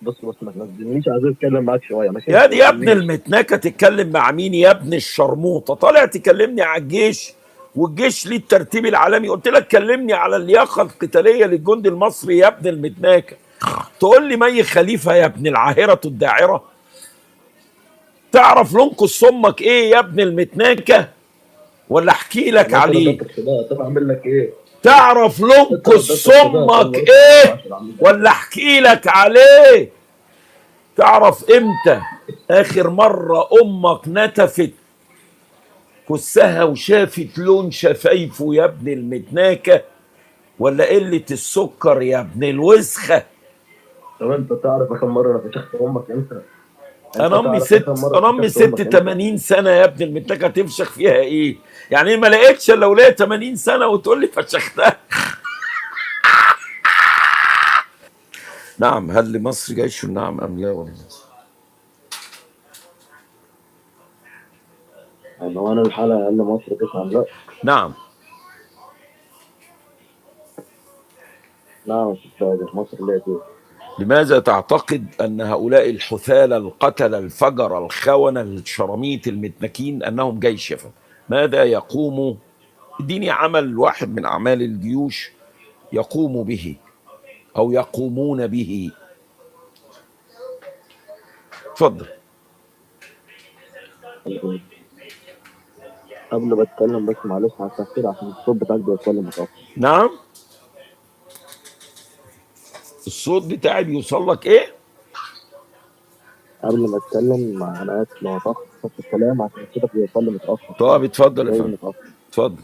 بص ما تنزلنيش، عايز اتكلم معاك شويه ماشي، ما يا دي يا ابن تنزلنيش. المتنكه، تتكلم مع مين يا ابن الشرموطه؟ طالع تكلمني على الجيش، والجيش ليه الترتيب العالمي. قلت لك كلمني على اللياقه القتاليه للجندي المصري يا ابن المتناكه. تقول لي مي خليفه يا ابن العاهره الداعره؟ تعرف لنقص امك ايه يا ابن المتناكه؟ ولا احكي لك انا عليه؟ اترددت في ده، طب اعمل لك ايه؟ تعرف لنقص اترددت في ده، طب امك ما رضيتش ايه؟ 10 اعمل لك ولا ايه؟ احكي لك عليه؟ تعرف امتى اخر مره امك نتفت كسها وشافت لون شفايفه يا ابن المتناكه؟ ولا قله السكر يا ابن الوسخه؟ طب انت تعرف اخر مره انا فشخت امك امتى؟ انت انا امي تعرف اخر ست، مره انا امي فشخت ست امك امتى؟ 80 سنه يا ابن المتناكه، تفشخ فيها ايه؟ يعني ما لقيتش الا وليه 80 سنه وتقول لي فشختها؟ نعم، هل لمصر جيش نعم ام لا ولا؟ يعني هو انا الحلقه اقل مصر تفهم؟ لا. نعم. لا مش فاكر مصر ليه كده. لماذا تعتقد أن هؤلاء الحثالة القتلة الفجر الخونة الشراميط المتنكين أنهم جيش يفهم؟ ماذا يقوم؟ اديني عمل واحد من أعمال الجيوش يقوم به أو يقومون به. اتفضل. قبل ما اتكلم بس معلش على التفكير عشان الصوت بتاعك بيتكلم متأخر. نعم. الصوت بتاعي بيوصل لك إيه؟ قبل ما اتكلم انا اسف لو اتاخر في الكلام عشان كده بيتكلم متاخر. طب اتفضل يا جاي فندم. متاخر. اتفضل.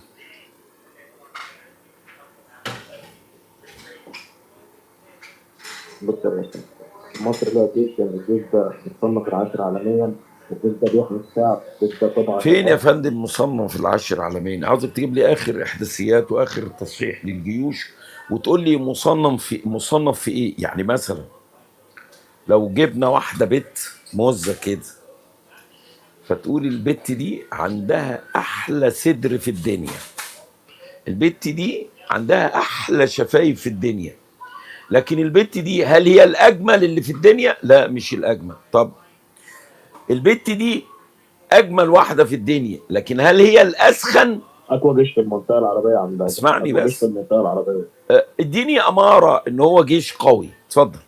بص يا باشا، مصر لها جيش، يعني الجيش ده مصنف العاشر عالميا، والجيش ده بيحمي الشعب، الجيش ده طبعا فين يا الارض. فندم مصنف العاشر عالميا؟ عاوزك تجيب لي آخر إحداثيات وآخر تصحيح للجيوش، وتقول لي مصنف في إيه؟ يعني مثلا لو جبنا واحدة بت موزة كده، فتقول البت دي عندها أحلى صدر في الدنيا، البت دي عندها أحلى شفايف في الدنيا، لكن البت دي هل هي الأجمل اللي في الدنيا؟ لا مش الأجمل. طب البت دي أجمل واحدة في الدنيا، لكن هل هي الأسخن؟ اقوى جيش في المنطقه العربيه عندها، اسمعني اقوى جيش في بس. المنطقه العربيه. اديني أمارة إن هو جيش قوي. اتفضل.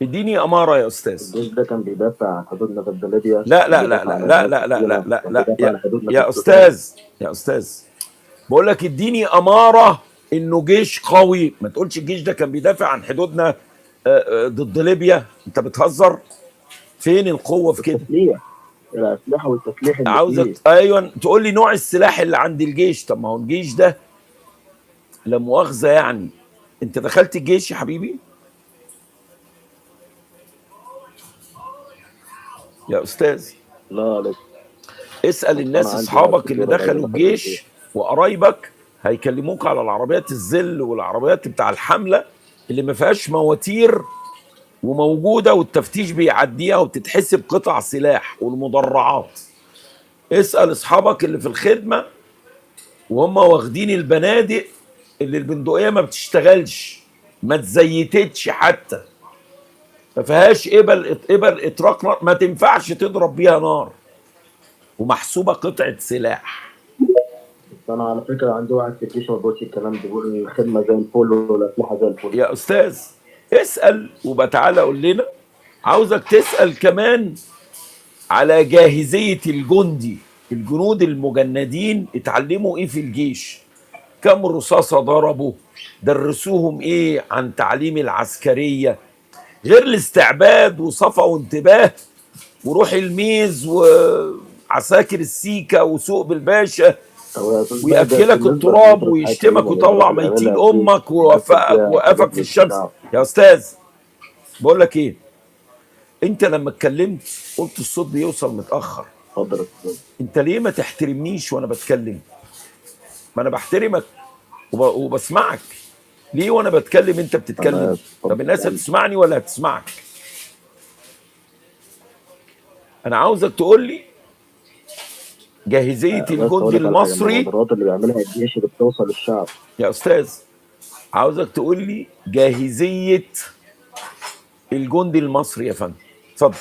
اديني أمارة يا أستاذ. الجيش ده كان بيدافع عن حدودنا ضد ليبيا، لا كان لا لا بيدافع لا عن لا ارهاب لا لا لا سينا، لا كان لا بيدافع عن حدودنا في يا السودان. استاذ، يا استاذ، بقول لك اديني اماره انه جيش قوي. ما تقولش الجيش ده كان بيدافع عن حدودنا ضد ليبيا. انت بتهزر. فين القوه في كده؟ التسليح، الاسلحه والتسليح اللي عاوزك فيه. ايوه تقول لي نوع السلاح اللي عند الجيش. طب ما هو الجيش ده لا مؤاخذه يعني، انت دخلت الجيش يا حبيبي يا استاذ؟ لا لسه. اسال بس انا الناس عندي ناس اصحابك اللي كتير قريبه دخلوا دخلت الجيش الجيش. وقرايبك، هيكلموك على العربيات الزل والعربيات بتاع الحمله اللي ما فيهاش مواتير وموجوده والتفتيش بيعديها وبتتحسب قطع سلاح والمدرعات. اسال اصحابك اللي في الخدمه وهم واخدين البنادق اللي البندقيه ما بتشتغلش، ما تزيتتش حتى، ما فيهاش ابل اطراق نار، ما تنفعش تضرب بيها نار، ومحسوبه قطعه سلاح. بس انا على فكره عندي واحد في الجيش ما بيقولش الكلام ده، بيقول الخدمه زي الفل والاسلحه زي الفل. يا استاذ اسال وبتعالى قول لنا. عاوزك تسال كمان على جاهزيه الجندي، الجنود المجندين اتعلموا ايه في الجيش؟ كم رصاصه ضربوا؟ درسوهم ايه عن تعليم العسكريه غير الاستعباد وصفا وانتباه وروح الميز وعساكر السيكا وسوق بالباشا طب يا استاذ بهجت وياكلك بالنسبه التراب لفتره حياه ويشتمك المبادرات ويطلع اللي ميتين بيعملها الجيش، امك الناس ويوقفك تديها ويوقفك حاجات في الشمس. للشعب. يا استاذ بقول لك ايه، انت لما اتكلمت قلت الصوت بيوصل متاخر. اتفضل يا استاذ. انت ليه ما تحترمنيش وانا بتكلم؟ ما انا بحترمك وبسمعك. ليه وانا بتكلم انت انا بتتكلم؟ اسف، طب اتفضل الناس كمل. هتسمعني ولا هتسمعك؟ انا عاوزك تقول لي جاهزيه بس اقول الجندي لك على حاجه، المصري. المبادرات اللي بيعملها الجيش اللي بتوصل للشعب. يا استاذ عاوزك تقول لي جاهزيه الجندي المصري يا فندم. اتفضل.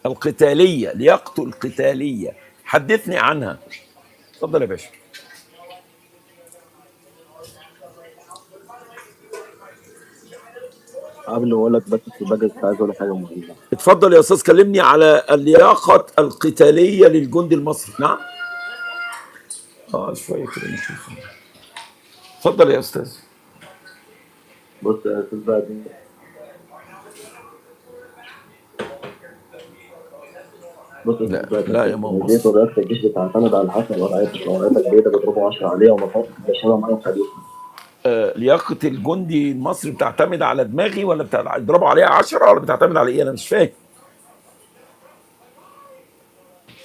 القتاليه، لياقته القتاليه، حدثني عنها. اتفضل يا باشا. قبل ما اقول لك بس في الباقي كنت عايز اقول لك حاجه مهمه. اتفضل يا استاذ، كلمني على اللياقه القتاليه للجندي المصري. نعم. شويه كده نشوف. اتفضل يا استاذ. بص يا استاذ بقى بص يا لا استاذ بقى لا يا ماما دي بص. طريقه الجيش بتعتمد على حسب وضعيتك. لو وضعيتك بعيده بتضربه 10 عليه ومطاط بشبه معين خليفه. لياقه الجندي المصري بتعتمد على دماغي ولا بتضربوا عليها 10 ولا بتعتمد على ايه؟ انا مش فاهم.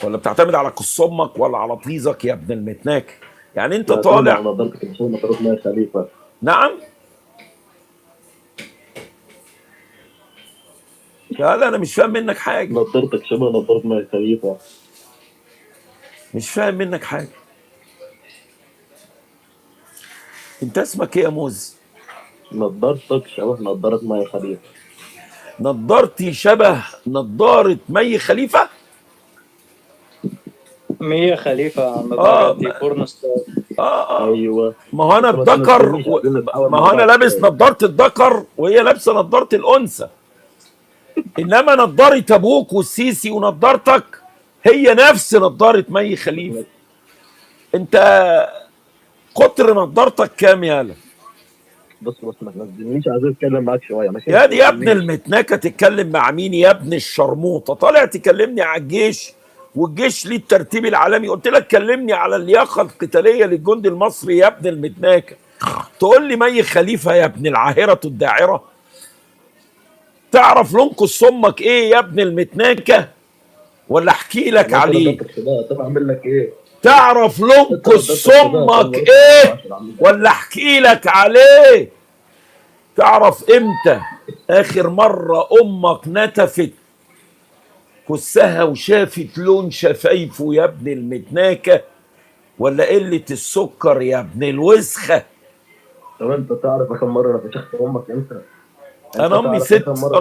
ولا بتعتمد على قص امك ولا على طيزك يا ابن المتناك؟ يعني انت بيعتمد على طالع. نظارتك بشبه مطاط معين خليفه. نعم. لا انا مش فاهم منك حاجه. نظارتك شبه نظارة معين خليفه. مش فاهم منك حاجه. انت اسمك ايه يا موز؟ نظارتك شبه نظارة معين خليفه. نضارتي شبه نضاره مي خليفه؟ مية خليفة اه نظارتي بورن ستار. ايوه. ما هو انا انت ما الذكر تنزلنيش عايزين نتحاور ما مع هو انا بعض لابس شويه. نضاره الذكر وهي لابسه نضاره الانثى. انما نضاره ابوك والسيسي ونضارتك هي نفس نضاره مي خليفه. انت قطر نضارتك كام يالا؟ بص ما تنزلنيش عايز اتكلم معاك شويه ماشي. يا دي يا ابن المتناكه، تتكلم مع مين يا ابن الشرموطه؟ طالع تكلمني على الجيش والجيش ليه الترتيب العالمي. قلت لك كلمني على اللياقه القتاليه للجندي المصري يا ابن المتناكه. تقول لي مي خليفه يا ابن العاهره الداعره؟ تعرف لنقص امك ايه يا ابن المتناكه ولا احكي لك عليه؟ طب اعمل لك ايه؟ تعرف لنقص امك ايه ولا احكي لك عليه؟ تعرف امتى اخر مره امك نتفت كسها وشافت لون شفايفه يا ابن المتناكه؟ ولا قله السكر يا ابن الوسخه؟ طب انت تعرف اخر مره انا فشخت امك امتى؟ انا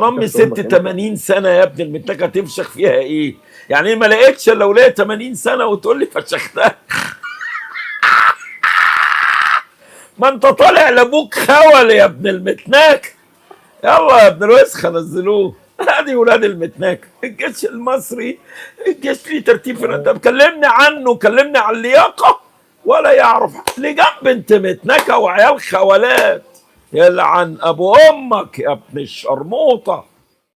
امي ست 80 سنه يا ابن المتناكه، تفشخ فيها ايه؟ يعني ما لقيتش الا وليه 80 سنه وتقول لي فشختها؟ ما انت طالع لابوك خول يا ابن المتناك. يلا يا ابن الوسخه نزلوه. ادي ولاد المتناك. الجيش المصري الجيش ليه ترتيب في انت كلمني عنه، كلمني عن اللياقه ولا يعرف اللي جنب انت متناكه وعيال خوالات. يلعن ابو امك يا ابن الشرموطه.